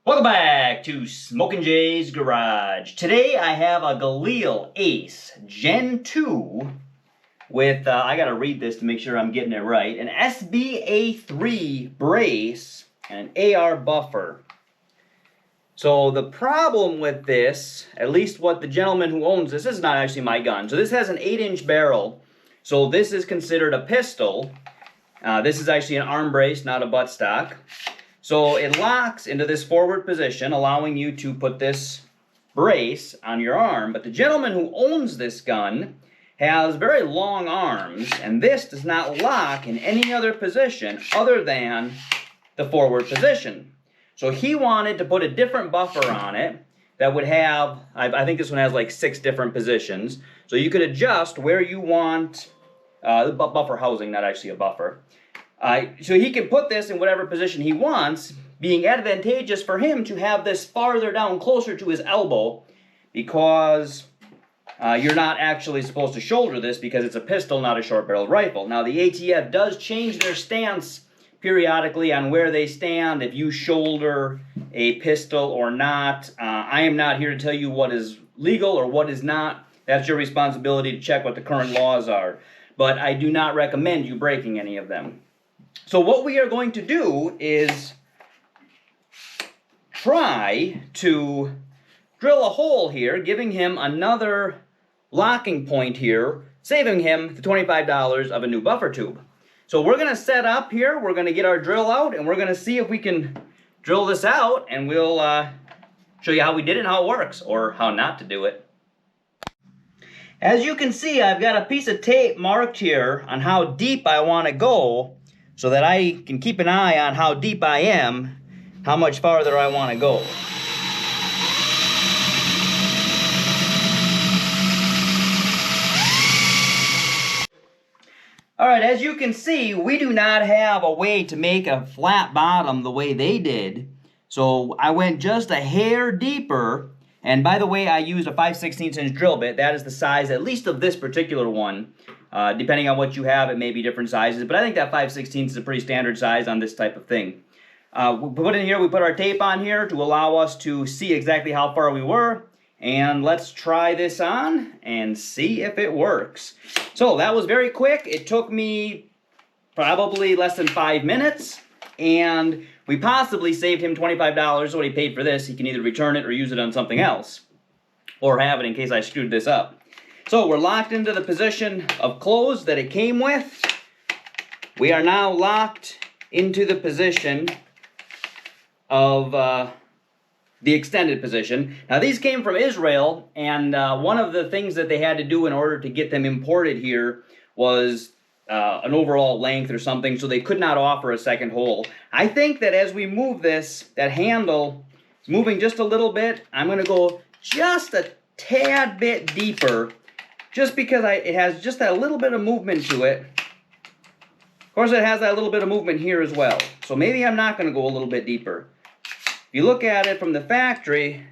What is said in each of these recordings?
Welcome back to Smok'n Jay's Garage. Today I have a Galil Ace Gen 2 with, I gotta read this to make sure I'm getting it right, an SBA3 brace and an AR buffer. So the problem with this, at least what the gentleman who owns this is not actually my gun. So this has an 8-inch barrel. So this is considered a pistol. This is actually an arm brace, not a buttstock. So it locks into this forward position, allowing you to put this brace on your arm. But the gentleman who owns this gun has very long arms, and this does not lock in any other position other than the forward position. So he wanted to put a different buffer on it that would have, I think this one has like 6 different positions. So you could adjust where you want the buffer housing, not actually a buffer. So he can put this in whatever position he wants, being advantageous for him to have this farther down, closer to his elbow, because you're not actually supposed to shoulder this because it's a pistol, not a short-barreled rifle. Now, the ATF does change their stance periodically on where they stand, if you shoulder a pistol or not. I am not here to tell you what is legal or what is not. That's your responsibility to check what the current laws are. But I do not recommend you breaking any of them. So what we are going to do is try to drill a hole here, giving him another locking point here, saving him the $25 of a new buffer tube. So we're going to set up here, we're going to get our drill out, and we're going to see if we can drill this out, and we'll show you how we did it and how it works, or how not to do it. As you can see, I've got a piece of tape marked here on how deep I want to go, so that I can keep an eye on how deep I am, how much farther I want to go. Alright, as you can see, we do not have a way to make a flat bottom the way they did. So I went just a hair deeper, and by the way, I used a 5/16 inch drill bit. That is the size, at least of this particular one. Depending on what you have, it may be different sizes, but I think that 5/16 is a pretty standard size on this type of thing. We put our tape on here to allow us to see exactly how far we were, and let's try this on and see if it works. So that was very quick. It took me probably less than 5 minutes, and we possibly saved him $25 what he paid for this. He can either return it or use it on something else, or have it in case I screwed this up. So we're locked into the position of close that it came with. We are now locked into the position of the extended position. Now these came from Israel, and one of the things that they had to do in order to get them imported here was an overall length or something, so they could not offer a second hole. I think that as we move this, that handle is moving just a little bit. I'm going to go just a tad bit deeper, just because it has just that little bit of movement to it. Of course, it has that little bit of movement here as well. So maybe I'm not going to go a little bit deeper. If you look at it from the factory,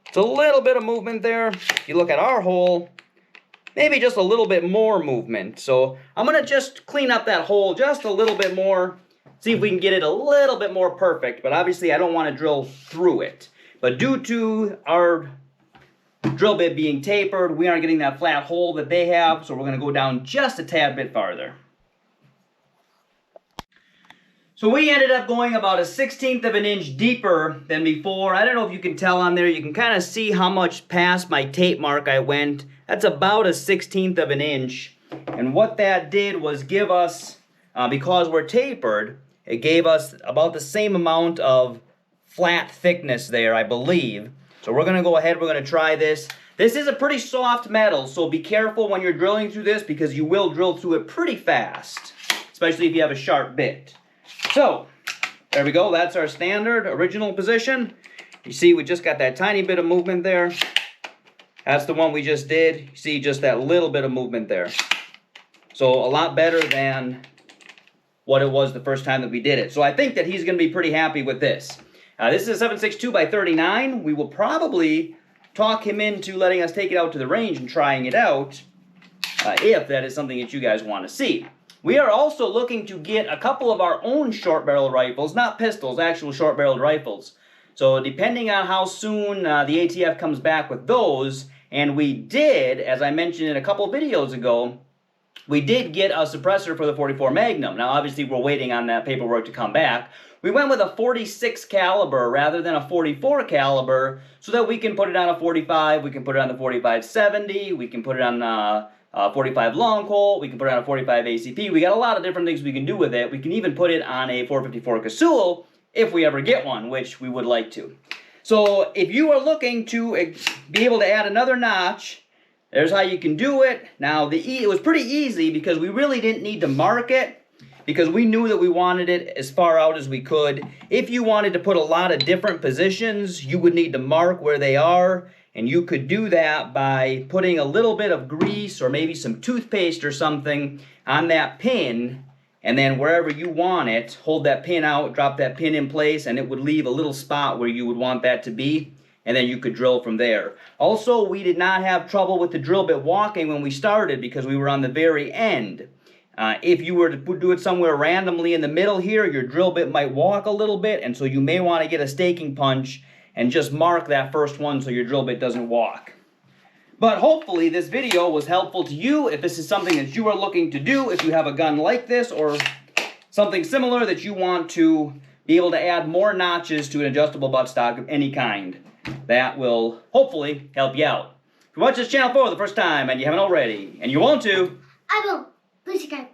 it's a little bit of movement there. If you look at our hole, maybe just a little bit more movement. So I'm going to just clean up that hole just a little bit more, see if we can get it a little bit more perfect. But obviously, I don't want to drill through it. But due to our drill bit being tapered, we aren't getting that flat hole that they have, so we're going to go down just a tad bit farther. So we ended up going about a 1/16 of an inch deeper than before. I don't know if you can tell on there, you can kind of see how much past my tape mark I went. That's about a 1/16 of an inch. And what that did was give us, because we're tapered, it gave us about the same amount of flat thickness there, I believe. So we're going to go ahead, we're going to try this. This is a pretty soft metal, so be careful when you're drilling through this because you will drill through it pretty fast, especially if you have a sharp bit. So, there we go, that's our standard original position. You see we just got that tiny bit of movement there. That's the one we just did. You see just that little bit of movement there. So a lot better than what it was the first time that we did it. So I think that he's going to be pretty happy with this. This is a 7.62 by 39. We will probably talk him into letting us take it out to the range and trying it out, if that is something that you guys want to see. We are also looking to get a couple of our own short-barreled rifles, not pistols, actual short-barreled rifles. So depending on how soon the ATF comes back with those, and we did, as I mentioned in a couple videos ago, we did get a suppressor for the 44 Magnum. Now obviously we're waiting on that paperwork to come back. We went with a 46 caliber rather than a 44 caliber so that we can put it on a 45, we can put it on the 45-70, we can put it on a 45 long Colt, we can put it on a 45 ACP. We got a lot of different things we can do with it. We can even put it on a 454 Casull if we ever get one, which we would like to. So if you are looking to be able to add another notch, there's how you can do it. Now it was pretty easy because we really didn't need to mark it because we knew that we wanted it as far out as we could. If you wanted to put a lot of different positions, you would need to mark where they are, and you could do that by putting a little bit of grease or maybe some toothpaste or something on that pin, and then wherever you want it, hold that pin out, drop that pin in place, and it would leave a little spot where you would want that to be, and then you could drill from there. Also, we did not have trouble with the drill bit walking when we started because we were on the very end. If you were to do it somewhere randomly in the middle here, your drill bit might walk a little bit, and so you may want to get a staking punch and just mark that first one so your drill bit doesn't walk. But hopefully this video was helpful to you. If this is something that you are looking to do, if you have a gun like this or something similar that you want to be able to add more notches to an adjustable buttstock of any kind, that will hopefully help you out. If you watch this channel for the first time and you haven't already, and you want to, I will. Please subscribe.